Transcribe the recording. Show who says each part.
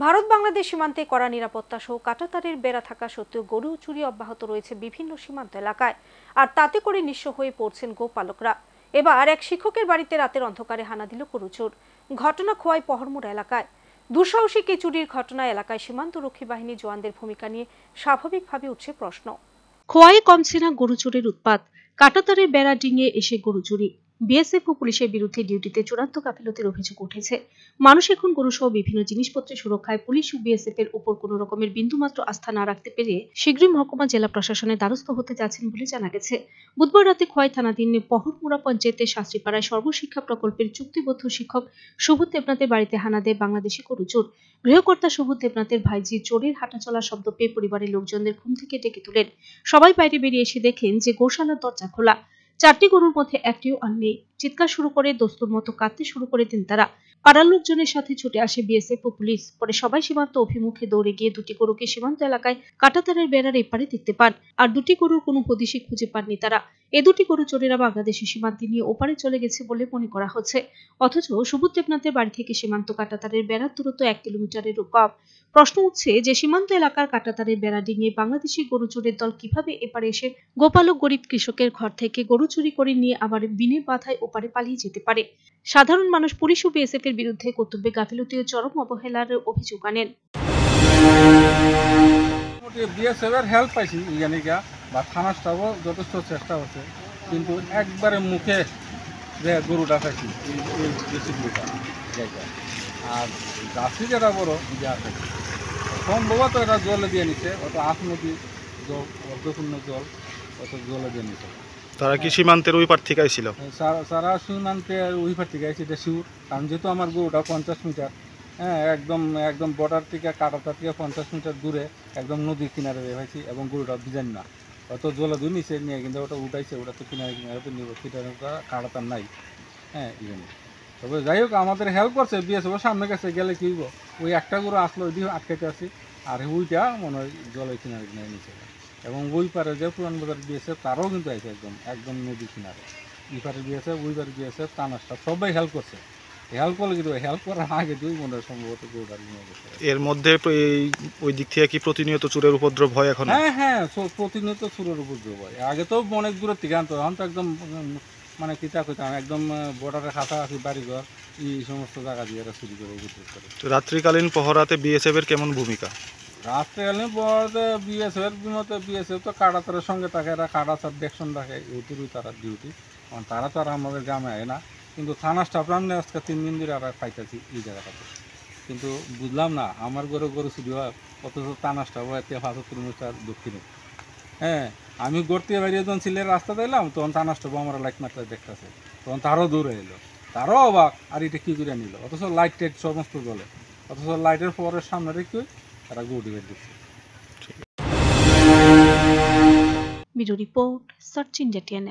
Speaker 1: ভারত বাংলাদেশ সীমান্তে কড়া নিরাপত্তা সহ কাঁটাতারের বেড়া থাকা সত্ত্বেও গরু চুরি অব্যাহত রয়েছে বিভিন্ন সীমান্ত এলাকায়। আর তাতে করে নিঃস্ব হয়ে পড়ছেন গোপালকরা। এবার এক শিক্ষকের বাড়িতে রাতের অন্ধকারে হানা দিল গরু চোর। ঘটনা খোয়াই পহরমোড়া এলাকায়। দুঃসাহসিক এই চুরির ঘটনা এলাকায় সীমান্তরক্ষী বাহিনী জওয়ানদের ভূমিকা নিয়ে স্বাভাবিকভাবে উঠছে প্রশ্ন। খোয়াই কমছে না গরু চোরের উৎপাত। কাঁটাতারের বেড়া ডিঙিয়ে এসে গরু চুরি। বিএসএফ ও পুলিশের বিরুদ্ধে ডিউটিতে চূড়ান্ত গাফিলতির অভিযোগ উঠেছে। মানুষ এখন গরু সহ বিভিন্ন জিনিসপত্রের সুরক্ষায় পুলিশ ও বিএসএফ এর উপর কোনো রকমের বিন্দুমাত্র আস্থা না রাখতে পেরে শীঘ্রই মহকুমা জেলা প্রশাসনের দ্বারস্থ হতে যাচ্ছেন বলে জানা গেছে। বুধবার রাতে খোয়াই থানাধীন পহরমুড়া পঞ্চায়েতের শাস্ত্রীপাড়ায় সর্বশিক্ষা প্রকল্পের চুক্তিবদ্ধ শিক্ষক সুবোধ দেবনাথের বাড়িতে হানা দেয় বাংলাদেশি গরু চোর। গৃহকর্তা সুবোধ দেবনাথের ভাইজি চোরের হাঁটাচলার শব্দ পেয়ে পরিবারের লোকজনদের ঘুম থেকে ডেকে তুলেন। সবাই বাইরে বেরিয়ে এসে দেখেন যে গোশালার দরজা খোলা। 4টি গরুর মধ্যে একটিও আর নেই। চিৎকার শুরু করে দস্তুর মতো কাঁদতে শুরু করে দেন তারা। পাড়ার লোকজনের সাথে ছুটে আসে বিএসএফ ও পুলিশ। পরে সবাই সীমান্ত অভিমুখে দৌড়ে গিয়ে দুটি গরুকে সীমান্ত এলাকায় কাঁটাতারের বেড়ার এপারে দেখতে পান। আর দুটি গরুর কোনো হদিশই খুঁজে পাননি তারা। এ দুটি গরু চোরেরা বাংলাদেশি সীমান্তে নিয়ে ওপারে চলে গেছে বলে মনে করা হচ্ছে। অথচ সুবোধ দেবনাথের বাড়ি থেকে সীমান্ত কাঁটাতারের বেড়ার দূরত্ব 1 কিলোমিটারেরও কম। প্রশ্ন উঠছে যে সীমান্ত এলাকার কাঁটাতারের বেড়া ডিঙিয়ে বাংলাদেশি গরু চোরের দল কিভাবে এপারে এসে গোপালক গরিব কৃষকের ঘর থেকে গরু চুরি করে নিয়ে আবার বিনে বাধায় ওপারে পালিয়ে যেতে পারে। সাধারণ মানুষ পুলিশ ও বিএসএফ এর বিরুদ্ধে কর্তব্যে গাফিলতি ও চরম অবহেলার অভিযোগ আনেন।
Speaker 2: বিএসএফ এর হেল্প পাইছি ইয়ানিকা বা থানা স্টাফও যথেষ্ট চেষ্টা হচ্ছে, কিন্তু একবারে মুখে যে গরুটা পাইছি এই বেসিকলিটা জায়গা। আর গাছি যেটা বড় যে আছে সম্ভবত এটা জলে দিয়ে নিচ্ছে, অত আখ নদী জল অর্ধপূর্ণ জল অত জলে দিয়ে নিচ্ছে।
Speaker 3: তারা কি সীমান্তের ওই পার থেকে আইছিল?
Speaker 2: সারা সীমান্তের ওই পার থেকে আইছে এটা শিউর, কারণ যেহেতু আমার গরুটা 50 মিটার, হ্যাঁ একদম বর্ডার থেকে কাটাতার থেকে 50 মিটার দূরে একদম নদীর কিনারে রেখেছি এবং গরুটা বিজান না অত জলে দুই নিচে নিয়ে, কিন্তু ওটা উঠাইছে, ওটা তো কিনারে কিনারে তো নিব, কাটাতার নাই। হ্যাঁ ইভেন তবে যাই হোক আমাদের হেল্প করছে বিএসএফ সামনে গেছে, গেলে কি হইব ওই একটা গরু আসলো ওই দিয়ে আটকাইতে আসি, আর ওইটা মনে হয় জলের কিনারে কিনারে নিচে। এবং ওই পারে যে পুরান বাজার বিএসএফ তারাও কিন্তু আছে একদম নদীর কিনারে। এই পারে বিএসএফ ওই পারে বিএসএফ টানাসটা সবাই হেল্প করছে। হেল্প করলে কিন্তু হেল্প করার আগে দুই মনে হয় সম্ভবত গরুটা নিয়ে গেছে।
Speaker 3: এর মধ্যে ওই দিক থেকে কি প্রতিনিয়ত চোরের উপদ্রব হয় এখন?
Speaker 2: হ্যাঁ প্রতিনিয়ত চোরের উপদ্রব হয়। আগে তো অনেক দূরের থেকে আনতো, এখন তো একদম মানে কিতা কইতাম একদম বর্ডারের কাছাকাছি বাড়িঘর এই সমস্ত জায়গা দিয়ে এরা চুরি করে উপদ্রব করে।
Speaker 3: রাত্রিকালীন পহরাতে বিএসএফ এর কেমন ভূমিকা?
Speaker 2: রাত্রিকালীন পহরাতে বিএসএফ তো কাটাতারের সঙ্গে থাকে, এরা কাটাতার দেখশন রাখে, এইটুকুই তারা ডিউটি। কারণ তারা তো আর আমাদের গ্রামে আয় না, কিন্তু থানা স্টাফ রামনে আজকে 3 দিন ধরে আমরা পাইতেছি এই জায়গাটাতে। কিন্তু বুঝলাম না আমার গরু চুরি হয়, অথচ থানা স্টাফ হয় 75 কিলোমিটার দক্ষিণে। হ্যাঁ আমি গড়তে বাইরে যখন সিলের রাস্তা দিলাম তখন থানা স্টাফ আমার লাইট মাত্রা দেখতেছে, তখন তারও দূরে এলো, তারও অবাক আর এটা কী করে নিল, অথচ লাইট টাইট সমস্ত জলে, অথচ লাইটের পরের সামনে রেখে তারা গরু বের দিচ্ছে।
Speaker 1: Bureau report, search India TNN।